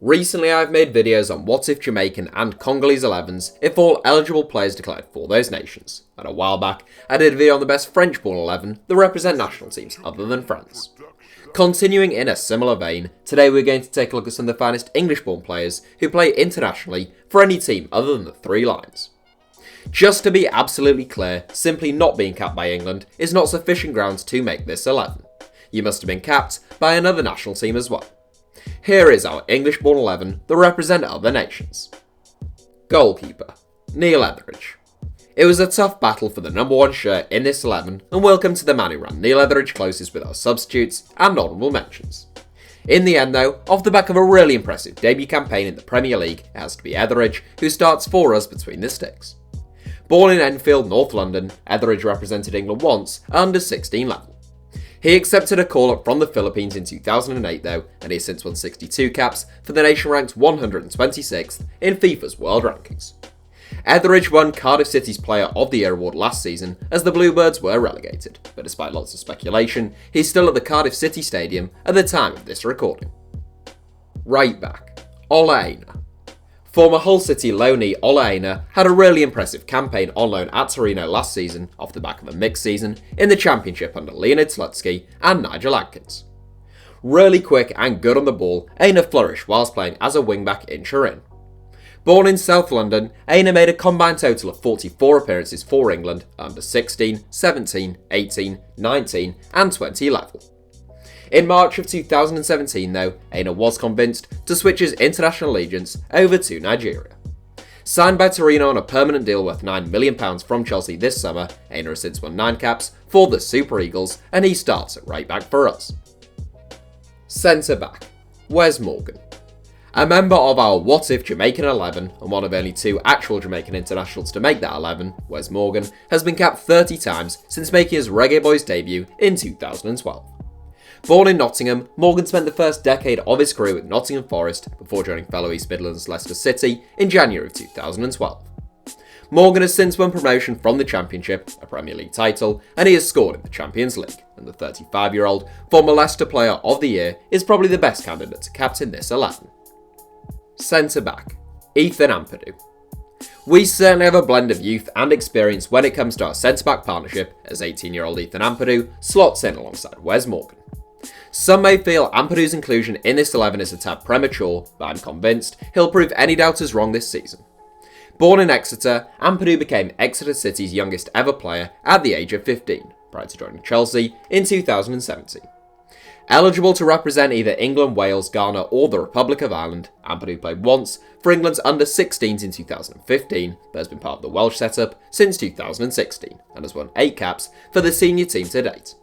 Recently I've made videos on what if Jamaican and Congolese 11s if all eligible players declared for those nations, and a while back I did a video on the best French-born 11 that represent national teams other than France. Continuing in a similar vein, today we're going to take a look at some of the finest English-born players who play internationally for any team other than the three lines. Just to be absolutely clear, simply not being capped by England is not sufficient grounds to make this 11. You must have been capped by another national team as well. Here is our English-born 11 that represent other nations. Goalkeeper, Neil Etheridge. It was a tough battle for the number one shirt in this 11, and welcome to the man who ran Neil Etheridge closest with our substitutes and honourable mentions. In the end though, off the back of a really impressive debut campaign in the Premier League, it has to be Etheridge who starts for us between the sticks. Born in Enfield, North London, Etheridge represented England once at under 16 level. He accepted a call-up from the Philippines in 2008 though, and he has since won 62 caps for the nation ranked 126th in FIFA's world rankings. Etheridge won Cardiff City's Player of the Year award last season as the Bluebirds were relegated, but despite lots of speculation, he's still at the Cardiff City Stadium at the time of this recording. Right back, Ola Aina. Former Hull City loanee Ola Aina had a really impressive campaign on loan at Torino last season off the back of a mixed season in the Championship under Leonid Slutsky and Nigel Adkins. Really quick and good on the ball, Aina flourished whilst playing as a wingback in Turin. Born in South London, Aina made a combined total of 44 appearances for England under 16, 17, 18, 19 and 20 level. In March of 2017 though, Aina was convinced to switch his international allegiance over to Nigeria. Signed by Torino on a permanent deal worth £9 million from Chelsea this summer, Aina has since won 9 caps for the Super Eagles and he starts at right back for us. Centre back, Wes Morgan. A member of our What If Jamaican 11 and one of only 2 actual Jamaican internationals to make that 11, Wes Morgan has been capped 30 times since making his Reggae Boys debut in 2012. Born in Nottingham, Morgan spent the first decade of his career with Nottingham Forest before joining fellow East Midlands Leicester City in January of 2012. Morgan has since won promotion from the Championship, a Premier League title, and he has scored in the Champions League, and the 35-year-old former Leicester Player of the Year is probably the best candidate to captain this 11. Centre back, Ethan Ampadu. We certainly have a blend of youth and experience when it comes to our centre-back partnership as 18-year-old Ethan Ampadu slots in alongside Wes Morgan. Some may feel Ampadu's inclusion in this 11 is a tad premature, but I'm convinced he'll prove any doubters wrong this season. Born in Exeter, Ampadu became Exeter City's youngest ever player at the age of 15, prior to joining Chelsea in 2017. Eligible to represent either England, Wales, Ghana or the Republic of Ireland, Ampadu played once for England's under-16s in 2015, but has been part of the Welsh setup since 2016, and has won 8 caps for the senior team to date.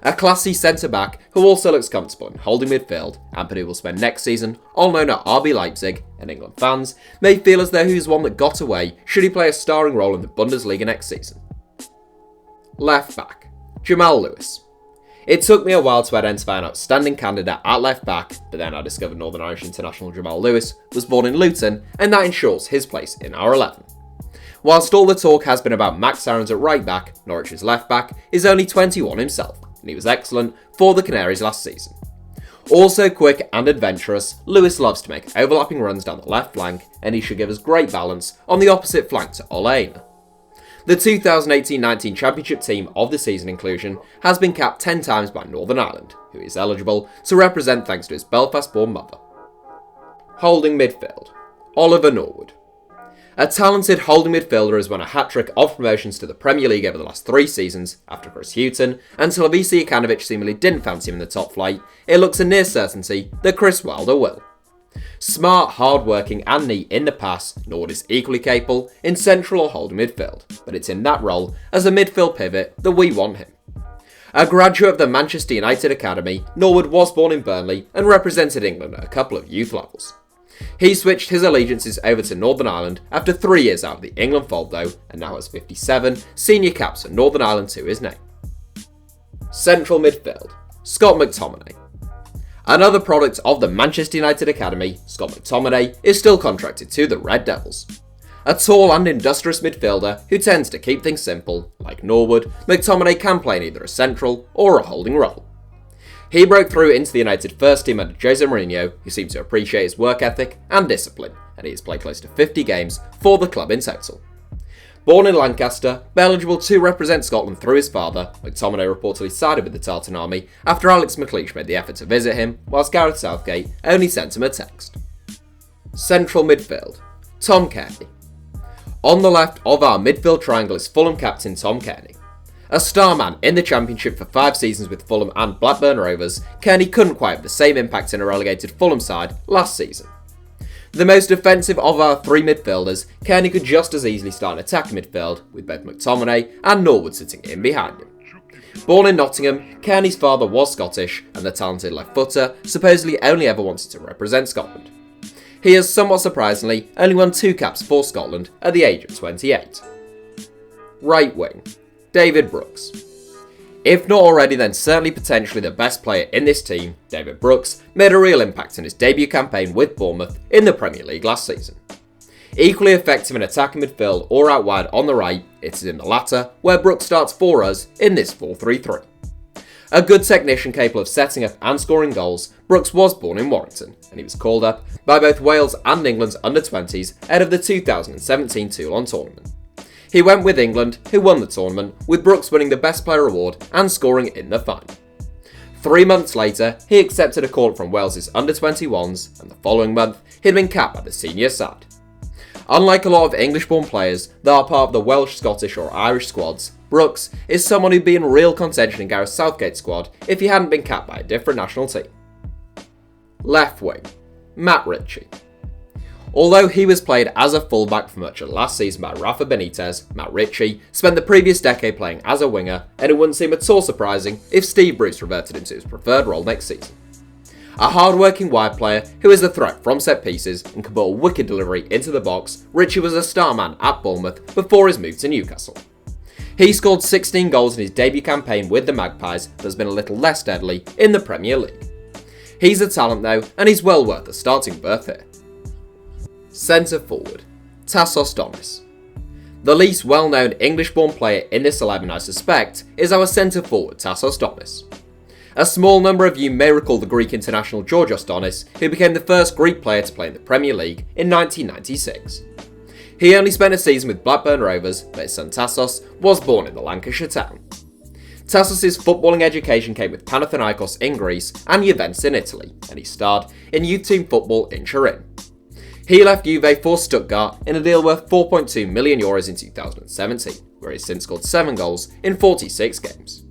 A classy centre-back who also looks comfortable in holding midfield, Ampadu will spend next season on loan at RB Leipzig, and England fans may feel as though he's one that got away should he play a starring role in the Bundesliga next season. Left back, Jamal Lewis. It took me a while to identify an outstanding candidate at left back, but then I discovered Northern Irish international Jamal Lewis was born in Luton, and that ensures his place in our 11. Whilst all the talk has been about Max Aarons at right back, Norwich's left back is only 21 himself, and he was excellent for the Canaries last season. Also quick and adventurous, Lewis loves to make overlapping runs down the left flank, and he should give us great balance on the opposite flank to Ola Aina. The 2018-19 Championship Team of the Season inclusion has been capped 10 times by Northern Ireland, who is eligible to represent thanks to his Belfast-born mother. Holding midfield, Oliver Norwood. A talented holding midfielder has won a hat-trick of promotions to the Premier League over the last 3 seasons. After Chris Hughton and Slavisa Jokanovic seemingly didn't fancy him in the top flight, it looks a near certainty that Chris Wilder will. Smart, hard-working and neat in the pass, Norwood is equally capable in central or holding midfield, but it's in that role as a midfield pivot that we want him. A graduate of the Manchester United Academy, Norwood was born in Burnley and represented England at a couple of youth levels. He switched his allegiances over to Northern Ireland after 3 years out of the England fold though, and now has 57 senior caps for Northern Ireland to his name. Central midfield, Scott McTominay. Another product of the Manchester United Academy, Scott McTominay is still contracted to the Red Devils. A tall and industrious midfielder who tends to keep things simple, like Norwood, McTominay can play in either a central or a holding role. He broke through into the United first team under Jose Mourinho, who seemed to appreciate his work ethic and discipline, and he has played close to 50 games for the club in total. Born in Lancaster, but eligible to represent Scotland through his father, McTominay reportedly sided with the Tartan Army after Alex McLeish made the effort to visit him, whilst Gareth Southgate only sent him a text. Central midfield, Tom Cairney. On the left of our midfield triangle is Fulham captain Tom Cairney. A star man in the Championship for 5 seasons with Fulham and Blackburn Rovers, Cairney couldn't quite have the same impact in a relegated Fulham side last season. The most offensive of our 3 midfielders, Cairney could just as easily start an attacking midfield, with both McTominay and Norwood sitting in behind him. Born in Nottingham, Cairney's father was Scottish, and the talented left footer supposedly only ever wanted to represent Scotland. He has somewhat surprisingly only won 2 caps for Scotland at the age of 28. Right wing, David Brooks. If not already, then certainly potentially the best player in this team, David Brooks made a real impact in his debut campaign with Bournemouth in the Premier League last season. Equally effective in attacking midfield or out wide on the right, it is in the latter where Brooks starts for us in this 4-3-3. A good technician capable of setting up and scoring goals, Brooks was born in Warrington, and he was called up by both Wales and England's under-20s ahead of the 2017 Toulon tournament. He went with England, who won the tournament, with Brooks winning the Best Player award and scoring in the final. 3 months later, he accepted a call from Wales's under-21s, and the following month, he'd been capped by the senior side. Unlike a lot of English-born players that are part of the Welsh, Scottish or Irish squads, Brooks is someone who'd be in real contention in Gareth Southgate's squad if he hadn't been capped by a different national team. Left wing, Matt Ritchie. Although he was played as a fullback for much of last season by Rafa Benitez, Matt Ritchie spent the previous decade playing as a winger, and it wouldn't seem at all surprising if Steve Bruce reverted into his preferred role next season. A hard-working wide player who is a threat from set pieces and can put a wicked delivery into the box, Ritchie was a star man at Bournemouth before his move to Newcastle. He scored 16 goals in his debut campaign with the Magpies, but has been a little less deadly in the Premier League. He's a talent though, and he's well worth a starting berth here. Centre forward, Tassos Donis. The least well-known English-born player in this 11, I suspect, is our centre forward Tassos Donis. A small number of you may recall the Greek international Georgios Donis, who became the first Greek player to play in the Premier League in 1996. He only spent a season with Blackburn Rovers, but his son Tassos was born in the Lancashire town. Tassos' footballing education came with Panathinaikos in Greece and Juventus in Italy, and he starred in youth team football in Turin. He left Juve for Stuttgart in a deal worth €4.2 million in 2017, where he's since scored 7 goals in 46 games.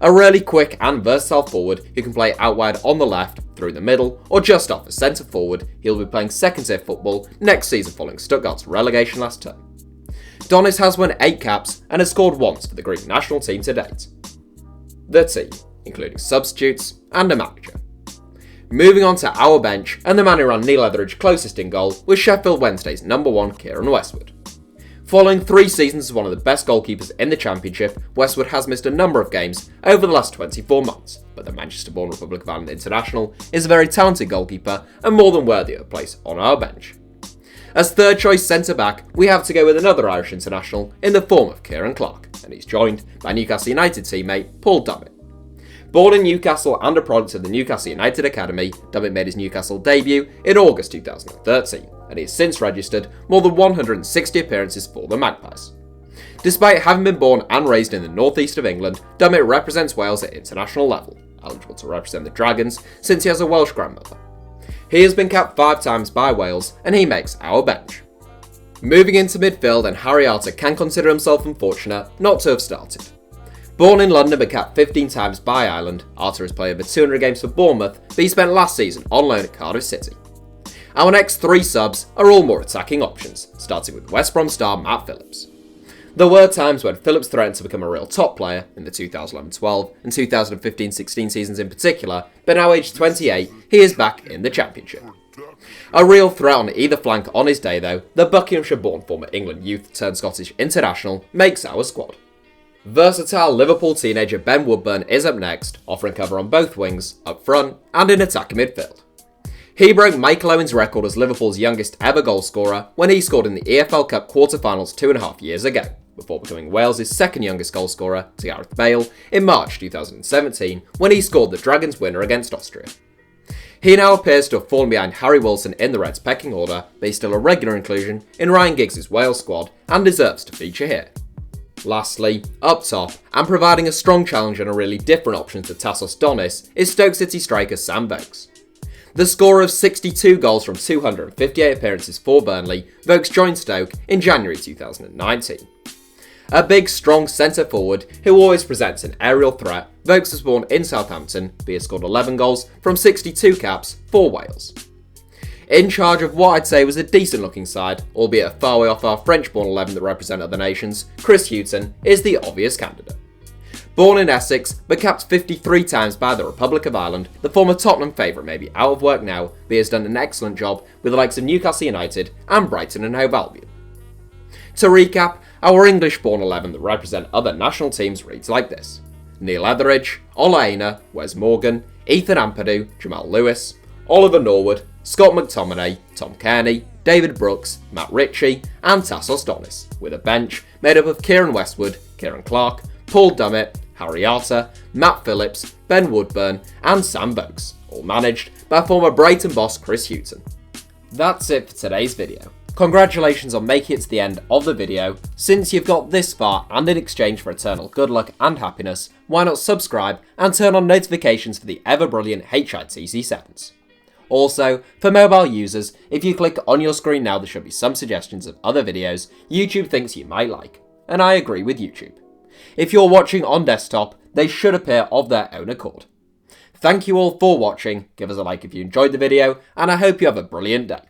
A really quick and versatile forward who can play out wide on the left, through the middle, or just off as centre forward, he'll be playing second-tier football next season following Stuttgart's relegation last term. Donis has won 8 caps and has scored once for the Greek national team to date. The team, including substitutes and a manager. Moving on to our bench, and the man who ran Neil Etheridge closest in goal was Sheffield Wednesday's number 1 Kieran Westwood. Following 3 seasons as one of the best goalkeepers in the Championship, Westwood has missed a number of games over the last 24 months, but the Manchester-born Republic of Ireland international is a very talented goalkeeper and more than worthy of a place on our bench. As third choice centre-back, we have to go with another Irish international in the form of Kieran Clark, and he's joined by Newcastle United teammate Paul Dummett. Born in Newcastle and a product of the Newcastle United Academy, Dummett made his Newcastle debut in August 2013, and he has since registered more than 160 appearances for the Magpies. Despite having been born and raised in the northeast of England, Dummett represents Wales at international level, eligible to represent the Dragons since he has a Welsh grandmother. He has been capped 5 times by Wales, and he makes our bench. Moving into midfield, and Harry Arter can consider himself unfortunate not to have started. Born in London but capped 15 times by Ireland, Arter has played over 200 games for Bournemouth, but he spent last season on loan at Cardiff City. Our next 3 subs are all more attacking options, starting with West Brom star Matt Phillips. There were times when Phillips threatened to become a real top player in the 2011-12 and 2015-16 seasons in particular, but now aged 28, he is back in the Championship. A real threat on either flank on his day though, the Buckinghamshire-born former England youth turned Scottish international makes our squad. Versatile Liverpool teenager Ben Woodburn is up next, offering cover on both wings, up front and in attacking midfield. He broke Michael Owen's record as Liverpool's youngest ever goalscorer when he scored in the EFL Cup quarter-finals 2.5 years ago, before becoming Wales' second youngest goalscorer to Gareth Bale in March 2017 when he scored the Dragons' winner against Austria. He now appears to have fallen behind Harry Wilson in the Reds' pecking order, but he's still a regular inclusion in Ryan Giggs' Wales squad and deserves to feature here. Lastly, up top, and providing a strong challenge and a really different option to Anastasios Donis, is Stoke City striker Sam Vokes. The scorer of 62 goals from 258 appearances for Burnley, Vokes joined Stoke in January 2019. A big, strong centre-forward who always presents an aerial threat, Vokes was born in Southampton, but he has scored 11 goals from 62 caps for Wales. In charge of what I'd say was a decent-looking side, albeit a far way off our French-born 11 that represent other nations, Chris Hughton is the obvious candidate. Born in Essex, but capped 53 times by the Republic of Ireland, the former Tottenham favourite may be out of work now, but he has done an excellent job with the likes of Newcastle United and Brighton and Hove Albion. To recap, our English-born 11 that represent other national teams reads like this: Neil Etheridge, Ola Aina, Wes Morgan, Ethan Ampadu, Jamal Lewis, Oliver Norwood, Scott McTominay, Tom Cairney, David Brooks, Matt Ritchie, and Anastasios Donis, with a bench made up of Kieran Westwood, Kieran Clark, Paul Dummett, Harry Arter, Matt Phillips, Ben Woodburn, and Sam Vokes, all managed by former Brighton boss Chris Hughton. That's it for today's video. Congratulations on making it to the end of the video. Since you've got this far and in exchange for eternal good luck and happiness, why not subscribe and turn on notifications for the ever brilliant HITC Sevens. Also, for mobile users, if you click on your screen now there should be some suggestions of other videos YouTube thinks you might like, and I agree with YouTube. If you're watching on desktop, they should appear of their own accord. Thank you all for watching, give us a like if you enjoyed the video, and I hope you have a brilliant day.